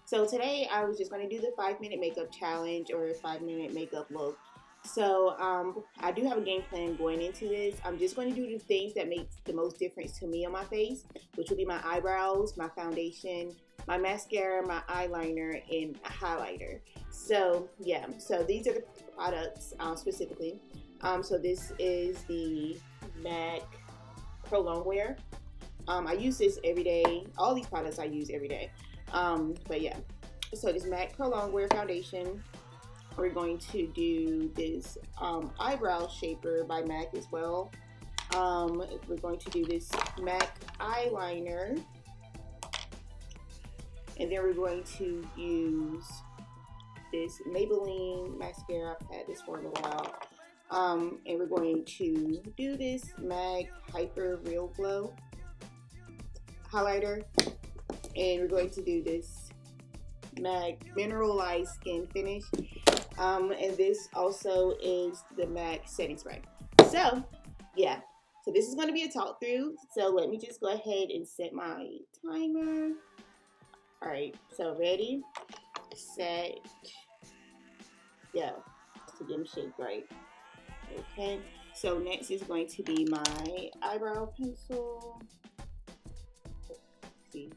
So today I was just going to do the 5 minute makeup challenge or 5 minute makeup look. So I do have a game plan going into this. I'm just going to do the things that make the most difference to me on my face, which will be my eyebrows, my foundation, my mascara, my eyeliner, and a highlighter. So yeah, so these are the products specifically. So this is the MAC Pro Longwear. I use this every day. All these products I use every day. But yeah, so this MAC Pro Longwear foundation. We're going to do this eyebrow shaper by MAC as well. We're going to do this MAC eyeliner, and then we're going to use this Maybelline mascara. I've had this for a little while. And we're going to do this MAC Hyper Real Glow highlighter, and we're going to do this MAC Mineralized Skin Finish, and this also is the MAC Setting Spray. So, yeah. So this is going to be a talk through. So let me just go ahead and set my timer. All right. So ready, set, go. To get them shaped right. Okay. So next is going to be my eyebrow pencil. See.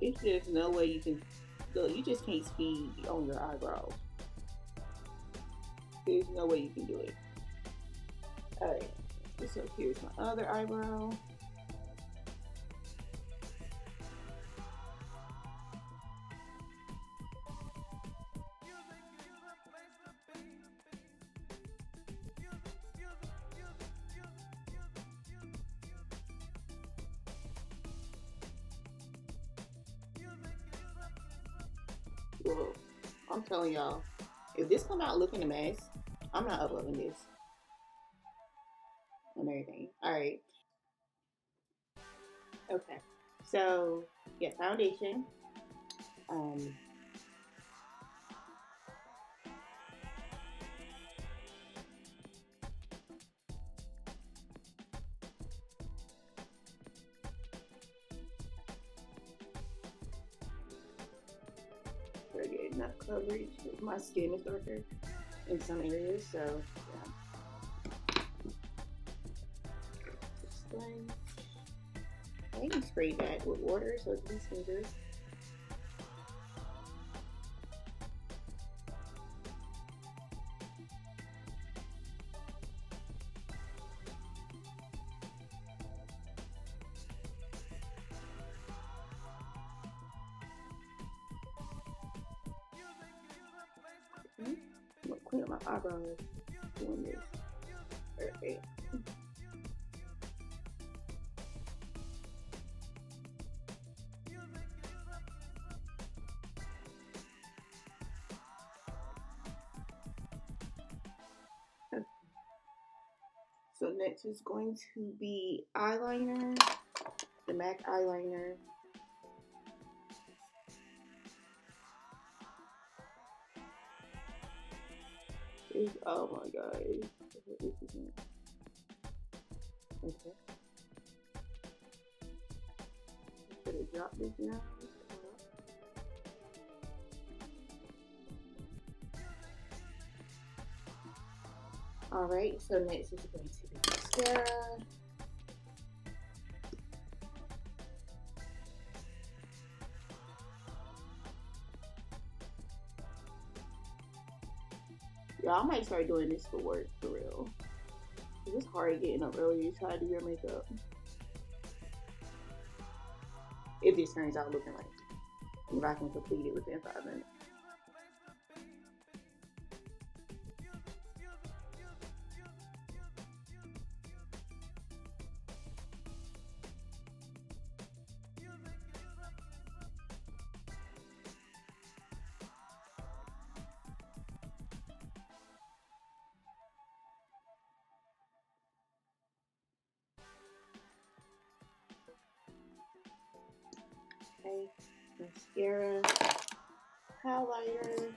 It's just no way you can go. You just can't speed on your eyebrows. There's no way you can do it. All right. So here's my other eyebrow. Well, I'm telling y'all, if this come out looking a mess, I'm not uploading this and everything. All right. Okay. So yeah, foundation. Um, Very good. Enough coverage. My skin is darker in some areas, so yeah. Sponge. I can spray that with water so it can be smoother. I'm gonna clean up my eyebrows doing this. Perfect. So next is going to be eyeliner, the MAC eyeliner. Oh my god. This isn't. Okay. I'm gonna drop this down. Alright, so next is going to be mascara. Y'all, I might start doing this for work, for real. It's hard getting up early to try to do your makeup. If this turns out looking like it. If I can complete it within 5 minutes. Okay. mascara, highlighter.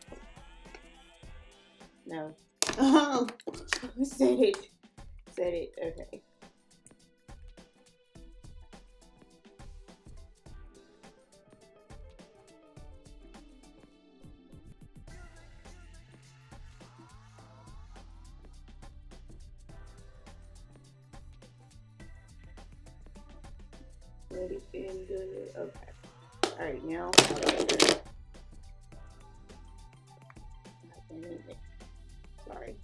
No. Oh, said it. Said it. Okay. Let it in good. Okay. All right, now highlighter. Sorry.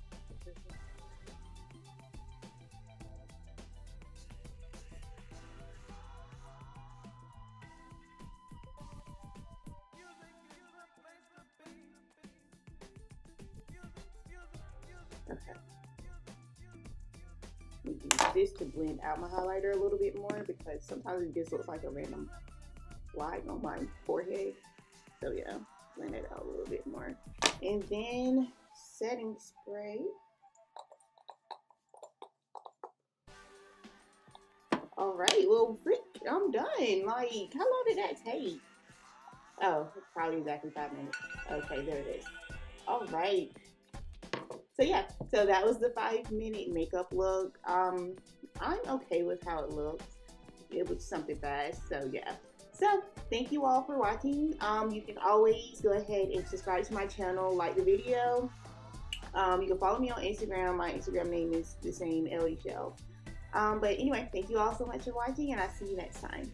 Okay. Use this to blend out my highlighter a little bit more because sometimes it just looks like a random line on my forehead. So yeah, blend it out a little bit more. And then setting spray. All right, well, frick, I'm done. Like, how long did that take? Oh, probably exactly 5 minutes. Okay, there it is. All right. So yeah, so that was the 5 minute makeup look. I'm okay with how it looks. It was something fast, so yeah. So thank you all for watching. You can always go ahead and subscribe to my channel, like the video. You can follow me on Instagram. My Instagram name is the same, L.Deshelle. But anyway, thank you all so much for watching, and I'll see you next time.